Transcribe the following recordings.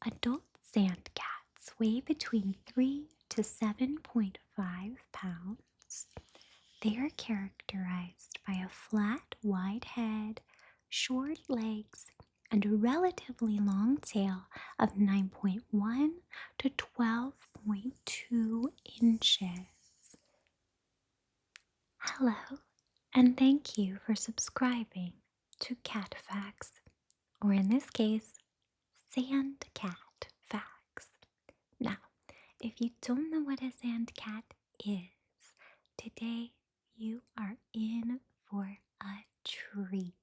Adult sand cats weigh between 3 to 7.5 pounds. They are characterized by a flat, wide head, short legs, and a relatively long tail of 9.1 to 12.2 inches. Hello, and thank you for subscribing to Cat Facts, or in this case, Sand Cat Facts. Now, if you don't know what a sand cat is, today you are in for a treat.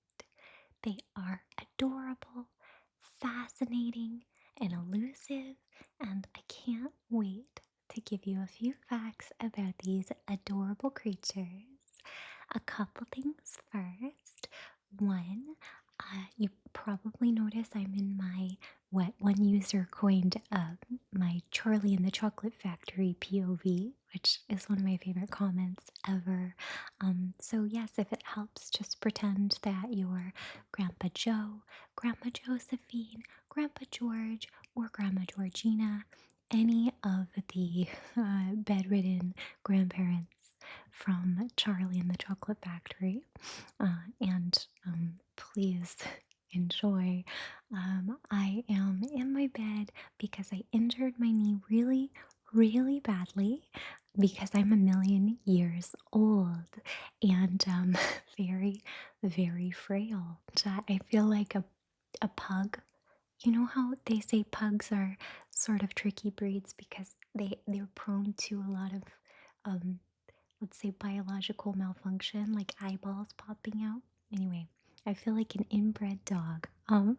They are adorable, fascinating, and elusive, and I can't wait to give you a few facts about these adorable creatures. A couple things first. One, you probably notice I'm in my what one user coined my Charlie and the Chocolate Factory POV, which is one of my favorite comments ever. So yes, if it helps, just pretend that you're Grandpa Joe, Grandma Josephine, Grandpa George, or Grandma Georgina, any of the bedridden grandparents from Charlie and the Chocolate Factory. And please enjoy. I am in my bed because I injured my knee really, really badly because I'm a million years old and very, very frail. So I feel like a pug. You know how they say pugs are sort of tricky breeds because they're prone to a lot of um, let's say biological malfunction, like eyeballs popping out. Anyway, I feel like an inbred dog. I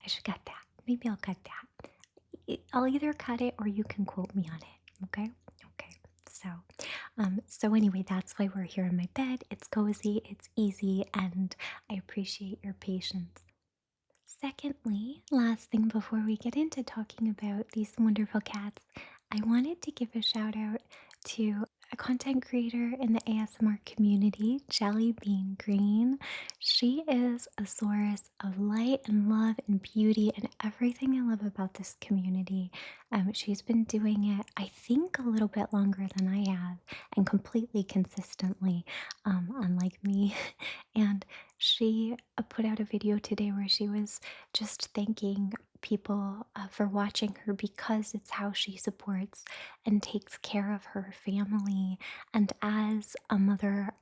should cut that. Maybe I'll cut that. I'll either cut it or you can quote me on it. Okay. Okay. So anyway, that's why we're here in my bed. It's cozy, it's easy, and I appreciate your patience. Secondly, last thing before we get into talking about these wonderful cats, I wanted to give a shout out to a content creator in the ASMR community, Jelly Bean Green. She is a source of light and love and beauty and everything I love about this community. She's been doing it, I think, a little bit longer than I have and completely consistently, unlike me. And she put out a video today where she was just thanking people for watching her because it's how she supports and takes care of her family. And as a mother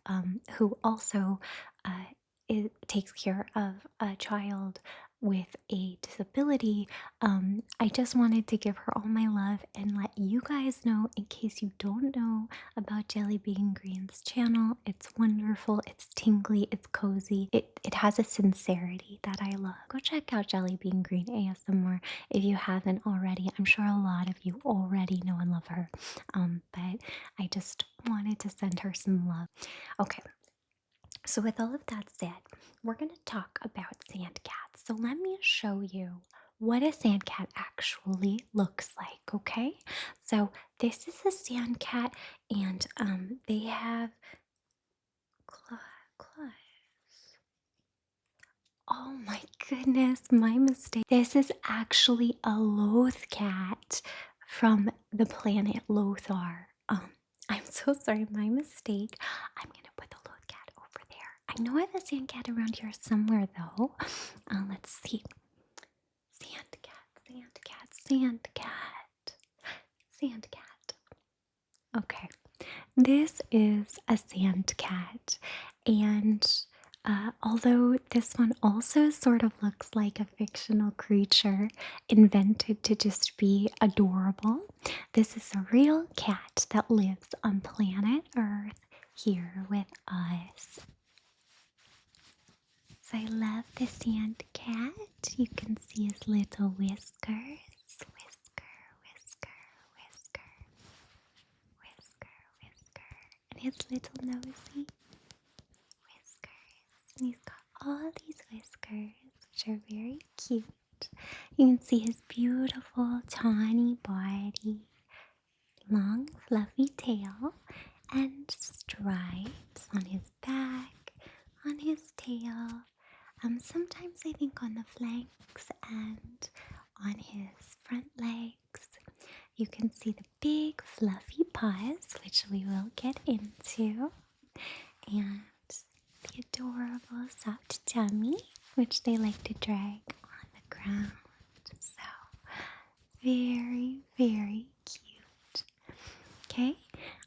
who also takes care of a child with a disability, I just wanted to give her all my love and let you guys know, in case you don't know about Jelly Bean Green's channel. It's wonderful, it's tingly, it's cozy, it has a sincerity that I love. Go check out Jelly Bean Green ASMR if you haven't already. I'm sure a lot of you already know and love her, but I just wanted to send her some love. Okay, so with all of that said, we're going to talk about sand cats. So let me show you what a sand cat actually looks like, okay? So this is a sand cat, and they have claws. Oh my goodness, my mistake. This is actually a loth cat from the planet Lothar. I'm so sorry, my mistake. I'm gonna put the loth cat over there. I know I have a sand cat around here somewhere though. Let's see. Sand cat, sand cat, sand cat, sand cat. Okay, this is a sand cat, and although this one also sort of looks like a fictional creature invented to just be adorable, this is a real cat that lives on planet Earth here with us. So I love the sand cat. You can see his little whiskers. Whisker, whisker, whisker, whisker, whisker. And his little nosy whiskers. And he's got all these whiskers, which are very cute. You can see his beautiful tawny body, long fluffy tail, and stripes on his back, on his tail. Sometimes I think on the flanks and on his front legs. You can see the big fluffy paws, which we will get into, and the adorable soft tummy, which they like to drag on the ground. So very, very cute. Okay,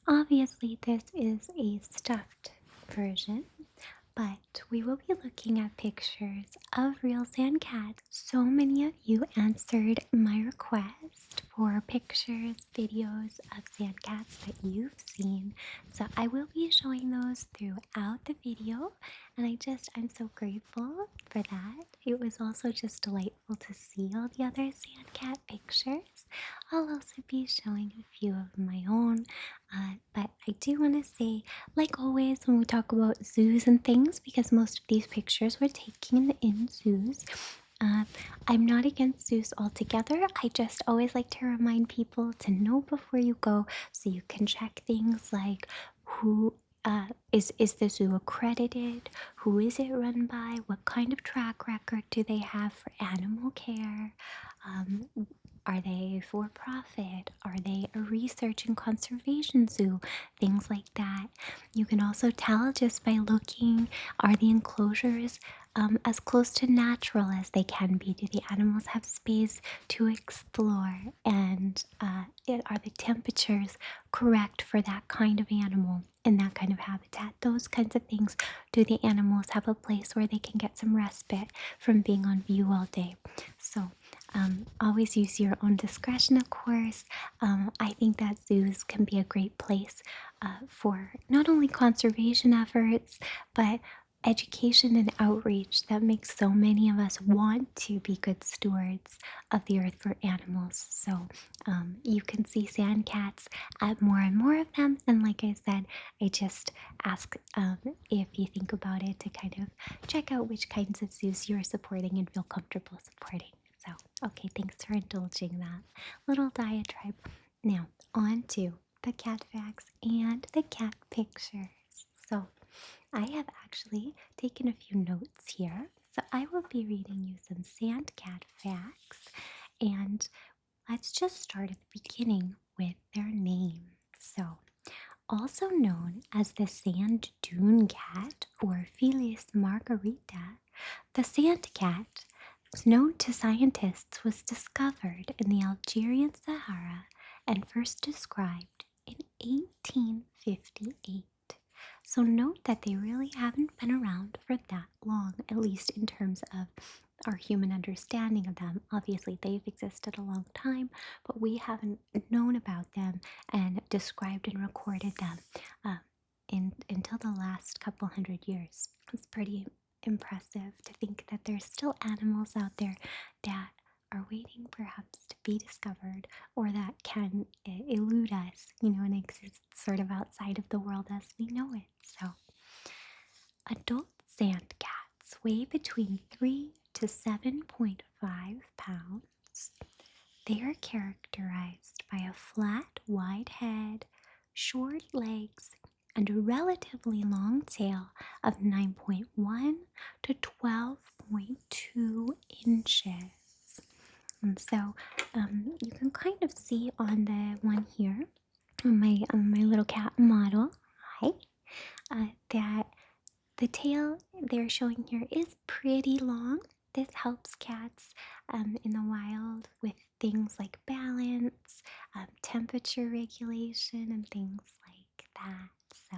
obviously this is a stuffed version, but we will be looking at pictures of real sand cats. So many of you answered my request for pictures, videos of sand cats that you've seen. So I will be showing those throughout the video, and I'm so grateful for that. It was also just delightful to see all the other sand cat pictures. I'll also be showing a few of my own, but I do want to say, like always when we talk about zoos and things, because most of these pictures were taken in zoos, uh, I'm not against zoos altogether. I just always like to remind people to know before you go, so you can check things like who is the zoo accredited, who is it run by, what kind of track record do they have for animal care, um, are they for profit? Are they a research and conservation zoo? Things like that. You can also tell just by looking, are the enclosures as close to natural as they can be? Do the animals have space to explore? And are the temperatures correct for that kind of animal in that kind of habitat? Those kinds of things. Do the animals have a place where they can get some respite from being on view all day? So always use your own discretion, of course. I think that zoos can be a great place for not only conservation efforts, but education and outreach that makes so many of us want to be good stewards of the earth for animals. So you can see sand cats at more and more of them. And like I said, I just ask if you think about it to kind of check out which kinds of zoos you're supporting and feel comfortable supporting. So, okay, thanks for indulging that little diatribe. Now, on to the cat facts and the cat pictures. So, I have actually taken a few notes here. So, I will be reading you some sand cat facts, and let's just start at the beginning with their name. So, also known as the sand dune cat or Felis margarita, the sand cat, known to scientists, was discovered in the Algerian Sahara and first described in 1858. So note that they really haven't been around for that long, at least in terms of our human understanding of them. Obviously, they've existed a long time, but we haven't known about them and described and recorded them until the last couple hundred years. It's pretty impressive to think that there's still animals out there that are waiting perhaps to be discovered or that can elude us, and exist sort of outside of the world as we know it. So, adult sand cats weigh between 3 to 7.5 pounds. They are characterized by a flat, wide head, short legs, and a relatively long tail of 9.1 to 12.2 inches. And so you can kind of see on the one here, on my little cat model, hi, that the tail they're showing here is pretty long. This helps cats in the wild with things like balance, temperature regulation, and things like that. So,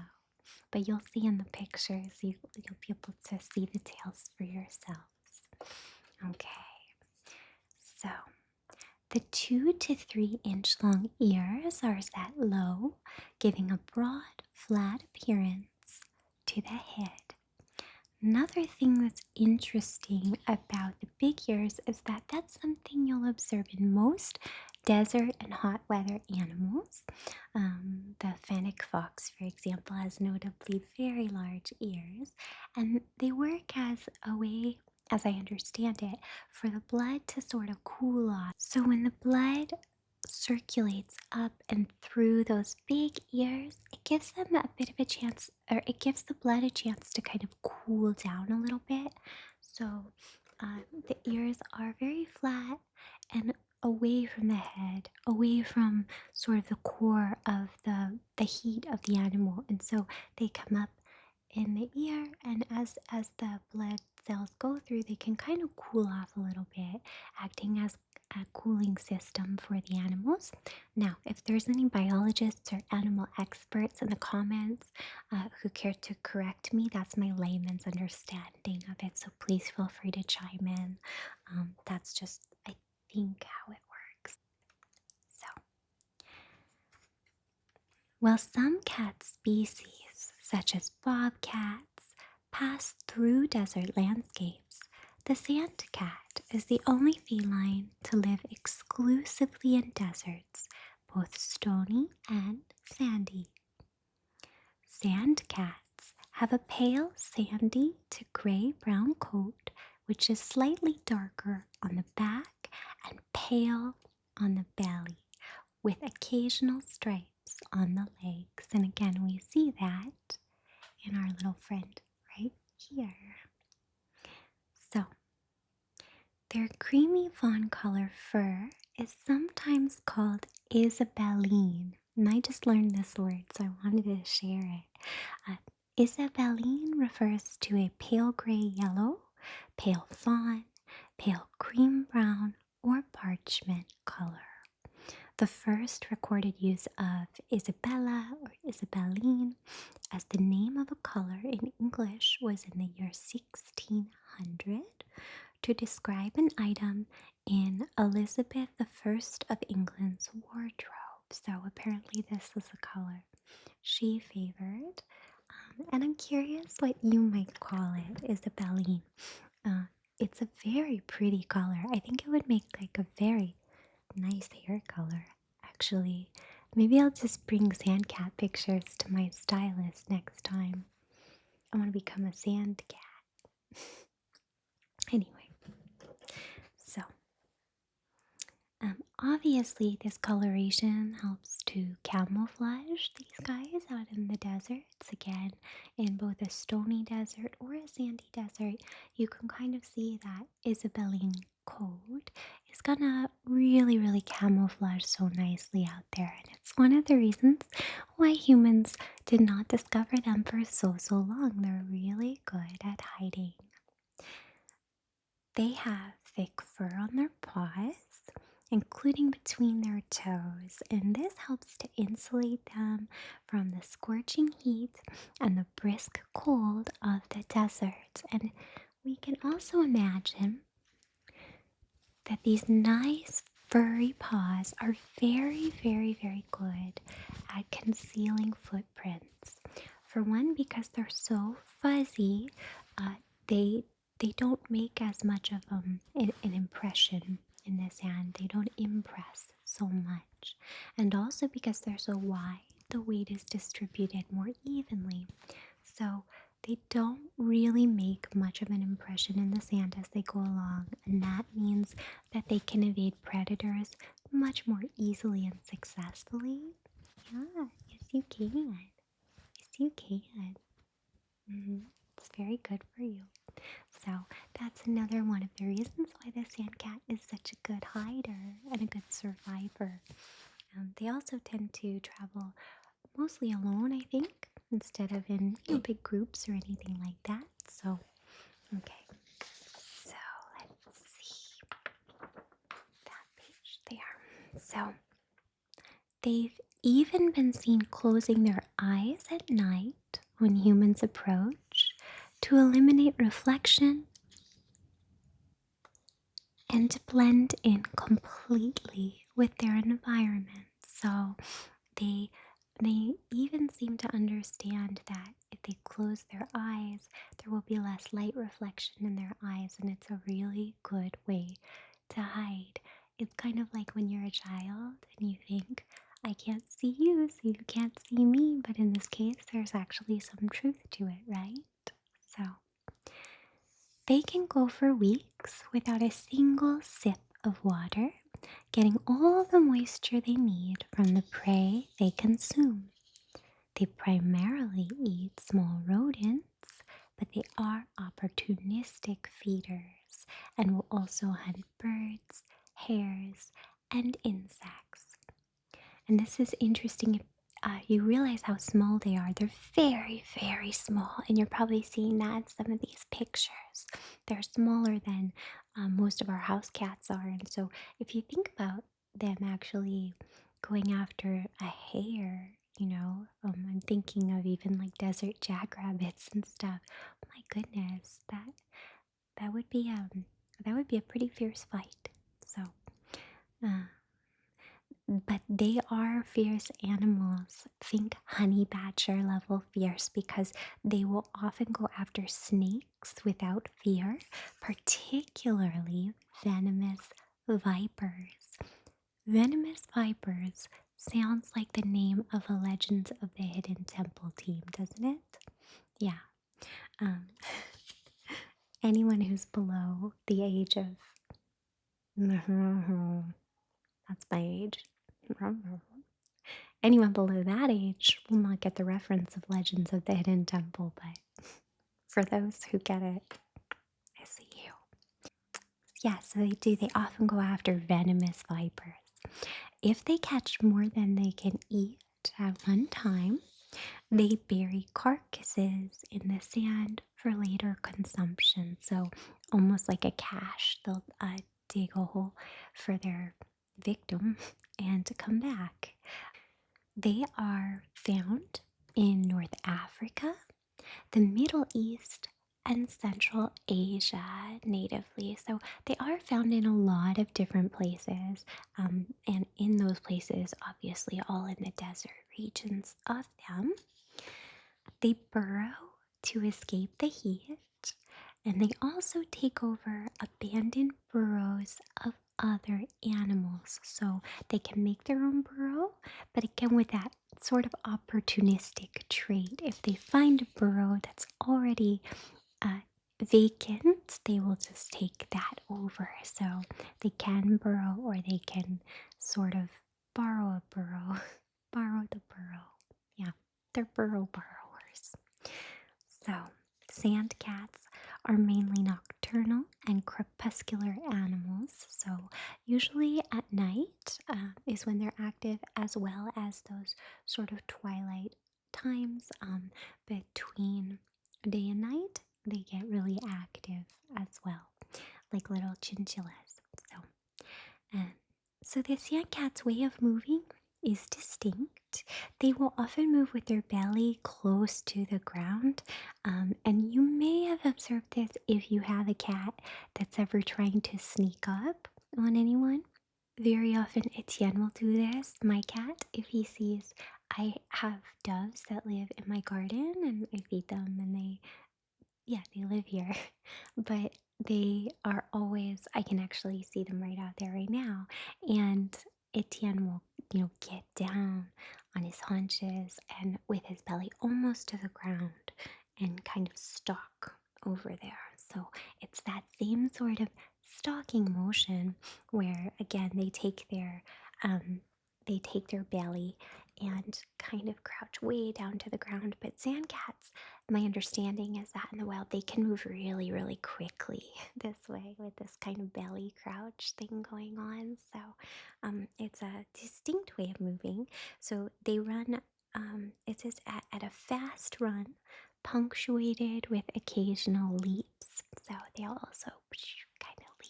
but you'll see in the pictures, you'll be able to see the tails for yourselves. Okay, so the 2 to 3 inch long ears are set low, giving a broad, flat appearance to the head. Another thing that's interesting about the big ears is that that's something you'll observe in most desert and hot weather animals. The fennec fox, for example, has notably very large ears, and they work as a way, as I understand it, for the blood to sort of cool off. So when the blood circulates up and through those big ears, it gives them a bit of a chance, or it gives the blood a chance to kind of cool down a little bit. So the ears are very flat and away from the head, away from sort of the core of the heat of the animal. And so they come up in the ear, and as the blood cells go through, they can kind of cool off a little bit, acting as a cooling system for the animals. Now, if there's any biologists or animal experts in the comments who care to correct me, that's my layman's understanding of it, so please feel free to chime in. That's just, I think, how it works. So, while some cat species, such as bobcats, pass through desert landscapes, the sand cat is the only feline to live exclusively in deserts, both stony and sandy. Sand cats have a pale sandy to gray brown coat, which is slightly darker on the back and pale on the belly, with occasional stripes on the legs. And again, we see that in our little friend right here. So, their creamy fawn color fur is sometimes called Isabelline. And I just learned this word, so I wanted to share it. Isabelline refers to a pale gray yellow, pale fawn, pale cream brown, or parchment color. The first recorded use of Isabella or Isabelline as the name of a color in English was in the year 1600 to describe an item in Elizabeth I of England's wardrobe. So apparently this is a color she favored. And I'm curious what you might call it, Isabelline. Uh, it's a very pretty color. I think it would make like a very nice hair color, actually. Maybe I'll just bring sand cat pictures to my stylist next time. I want to become a sand cat. Anyway, so obviously this coloration helps to camouflage these guys out in the deserts. Again, in both a stony desert or a sandy desert, you can kind of see that Isabelline coat is gonna really camouflage so nicely out there, and it's one of the reasons why humans did not discover them for so long. They're really good at hiding. They have thick fur on their paws, including between their toes, and this helps to insulate them from the scorching heat and the brisk cold of the desert. And we can also imagine that these nice furry paws are very good at concealing footprints. For one, because they're so fuzzy, they they don't make as much of an impression in the sand. They don't impress so much, and also because they're so wide, the weight is distributed more evenly. So they don't really make much of an impression in the sand as they go along, and that means that they can evade predators much more easily and successfully. Yeah, yes you can. Yes you can. It's very good for you. So that's another one of the reasons why the sand cat is such a good hider and a good survivor. They also tend to travel mostly alone, I think, instead of in big groups or anything like that. So, okay. So let's see that page there. So they've even been seen closing their eyes at night when humans approach to eliminate reflection and to blend in completely with their environment. So they they even seem to understand that if they close their eyes, there will be less light reflection in their eyes, and it's a really good way to hide. It's kind of like when you're a child and you think, I can't see you, so you can't see me, but in this case, there's actually some truth to it, right? So, they can go for weeks without a single sip of water, getting all the moisture they need from the prey they consume. They primarily eat small rodents, but they are opportunistic feeders and will also hunt birds, hairs, and insects. And this is interesting. You realize how small they are. They're very, very small, and you're probably seeing that in some of these pictures. They're smaller than most of our house cats are. And so, if you think about them actually going after a hare, I'm thinking of even like desert jackrabbits and stuff. My goodness, that would be a pretty fierce fight. So. Uh, but they are fierce animals. Think honey badger level fierce because they will often go after snakes without fear, particularly venomous vipers. Venomous vipers sounds like the name of a Legends of the Hidden Temple team, doesn't it? Yeah. Um, anyone who's below the age of. That's my age. Anyone below that age will not get the reference of Legends of the Hidden Temple, but for those who get it, I see you. Yeah, so they do. They often go after venomous vipers. If they catch more than they can eat at one time, they bury carcasses in the sand for later consumption. So, almost like a cache, they'll dig a hole for their victim and to come back. They are found in North Africa, the Middle East, and Central Asia natively. So they are found in a lot of different places. And in those places, obviously, all in the desert regions of them. They burrow to escape the heat, and they also take over abandoned burrows of other animals. So they can make their own burrow, but again, with that sort of opportunistic trait, if they find a burrow that's already uh, vacant, they will just take that over. So they can burrow or they can sort of borrow a burrow, borrow the burrow. Yeah, they're burrow borrowers. So, sand cats are mainly nocturnal and crepuscular animals. So, usually at night is when they're active, as well as those sort of twilight times between day and night. They get really active as well, like little chinchillas. So, um, the sand cat's way of moving is distinct. They will often move with their belly close to the ground, and you may have observed this if you have a cat that's ever trying to sneak up on anyone. Very often, Etienne will do this. My cat, if he sees I have doves that live in my garden and I feed them, and they live here, but they are always, I can actually see them right out there right now. And Etienne will, get down on his haunches and with his belly almost to the ground and kind of stalk over there. So it's that same sort of stalking motion where again they take their belly and kind of crouch way down to the ground. But sand cats, my understanding is that in the wild they can move really, really quickly this way with this kind of belly crouch thing going on. So it's a distinct way of moving. So they run, it says at a fast run, punctuated with occasional leaps. So they'll also kind of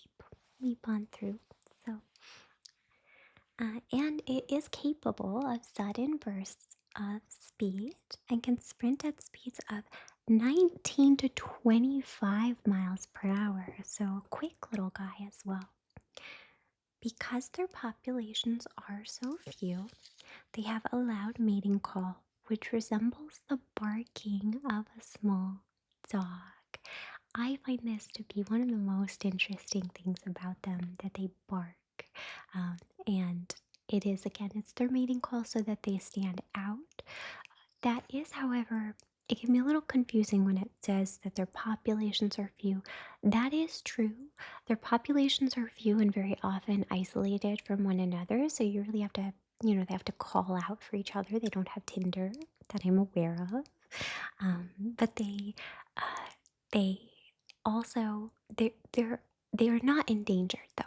leap on through. So and it is capable of sudden bursts of speed and can sprint at speeds of 19 to 25 miles per hour. So, a quick little guy as well. Because their populations are so few, they have a loud mating call which resembles the barking of a small dog. I find this to be one of the most interesting things about them, that they bark. And it is, again, it's their mating call so that they stand out. That is, however, it can be a little confusing when it says that their populations are few. That is true. Their populations are few and very often isolated from one another. So you really have to, they have to call out for each other. They don't have Tinder that I'm aware of. But they also, they are not endangered though.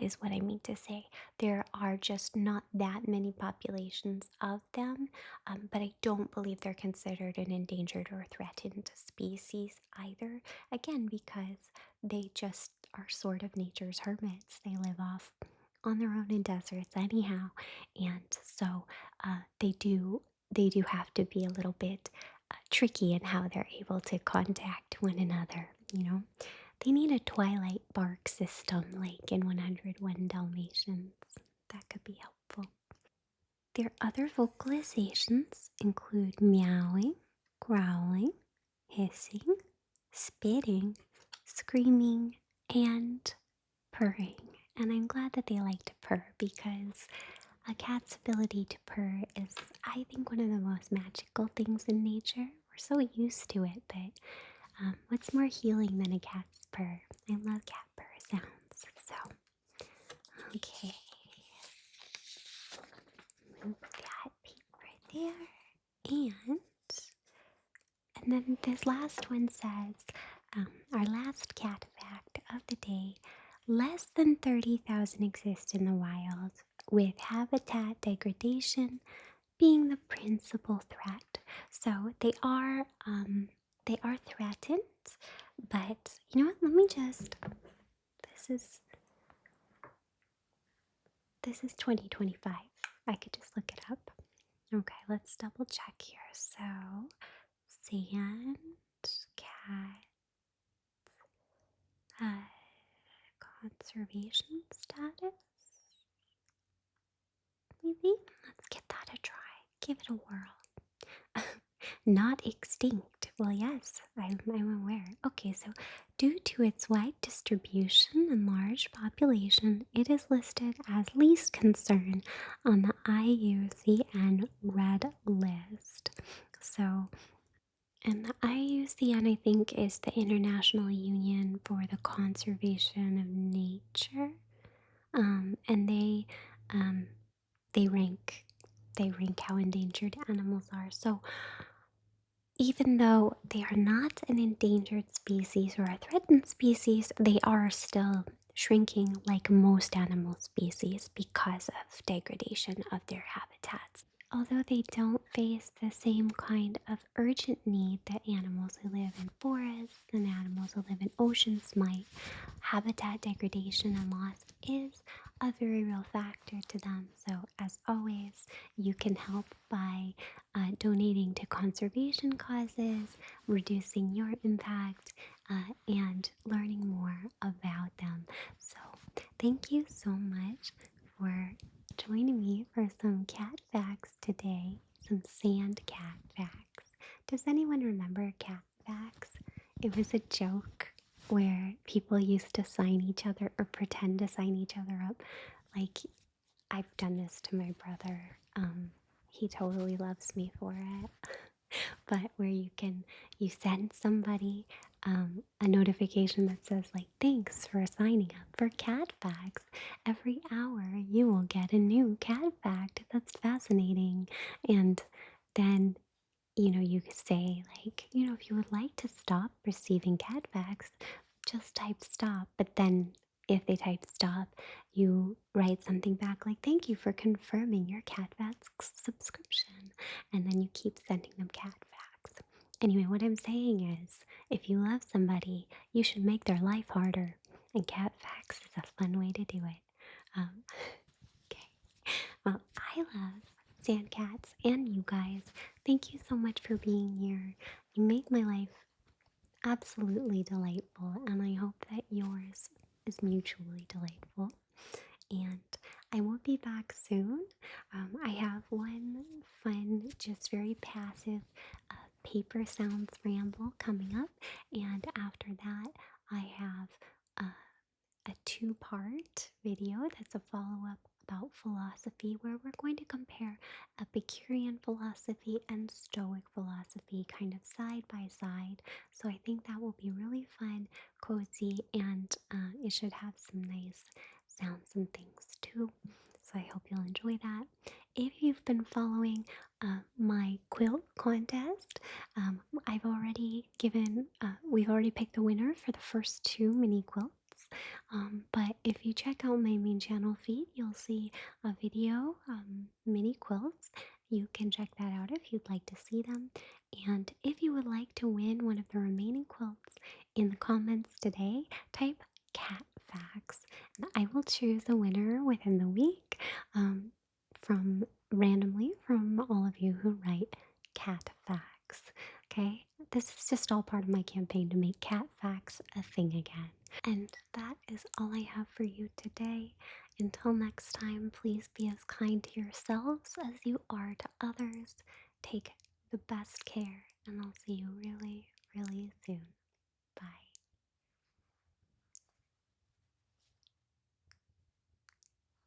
is what I mean to say. There are just not that many populations of them, but I don't believe they're considered an endangered or threatened species either. Again, because they just are sort of nature's hermits. They live off on their own in deserts anyhow, and so they do have to be a little bit tricky in how they're able to contact one another. They need a twilight bark system like in 101 Dalmatians. That could be helpful. Their other vocalizations include meowing, growling, hissing, spitting, screaming, and purring. And I'm glad that they like to purr because a cat's ability to purr is, I think, one of the most magical things in nature. We're so used to it, but what's more healing than a cat's purr? I love cat purr sounds. So, okay, move that paper there. And then this last one says, our last cat fact of the day, less than 30,000 exist in the wild, with habitat degradation being the principal threat. So they are threatened, but you know what? Let me just. This is 2025. I could just look it up. Okay, let's double check here. So, sand cat conservation status. Maybe let's give that a try. Give it a whirl. Not extinct. Well, yes, I'm aware. Okay, so due to its wide distribution and large population, it is listed as least concern on the IUCN Red List. So, and the IUCN, I think, is the International Union for the Conservation of Nature, and um, they rank how endangered animals are. So even though they are not an endangered species or a threatened species, they are still shrinking like most animal species because of degradation of their habitats. Although they don't face the same kind of urgent need that animals who live in forests and animals who live in oceans might, habitat degradation and loss is a very real factor to them. So, as always, you can help by donating to conservation causes, reducing your impact, and learning more about them. So, thank you so much for joining me for some cat facts today, some sand cat facts. Does anyone remember cat facts? It was a joke where people used to sign each other or pretend to sign each other up. Like, I've done this to my brother. He totally loves me for it. But where you send somebody a notification that says like, thanks for signing up for cat facts. Every hour you will get a new cat fact that's fascinating. And then you could say, like, if you would like to stop receiving cat facts, just type stop. But then if they type stop, you write something back like, thank you for confirming your cat facts subscription. And then you keep sending them cat facts. Anyway, what I'm saying is, if you love somebody, you should make their life harder. And cat facts is a fun way to do it. Um, okay. Well, I love sand cats and you guys. Thank you so much for being here. You make my life absolutely delightful, and I hope that yours is mutually delightful. And I will be back soon. I have one fun, just very passive paper sounds ramble coming up, and after that, I have a two-part video that's a follow-up about philosophy where we're going to compare Epicurean philosophy and Stoic philosophy kind of side by side. So I think that will be really fun, cozy, and it should have some nice sounds and things too. So I hope you'll enjoy that. If you've been following my quilt contest, we've already picked the winner for the first two mini quilts. But if you check out my main channel feed, you'll see a video, mini quilts. You can check that out if you'd like to see them. And if you would like to win one of the remaining quilts in the comments today, type cat facts, and I will choose a winner within the week from randomly from all of you who write cat facts. Okay, this is just all part of my campaign to make cat facts a thing again. And that is all I have for you today. Until next time, please be as kind to yourselves as you are to others. Take the best care, and I'll see you really, really soon.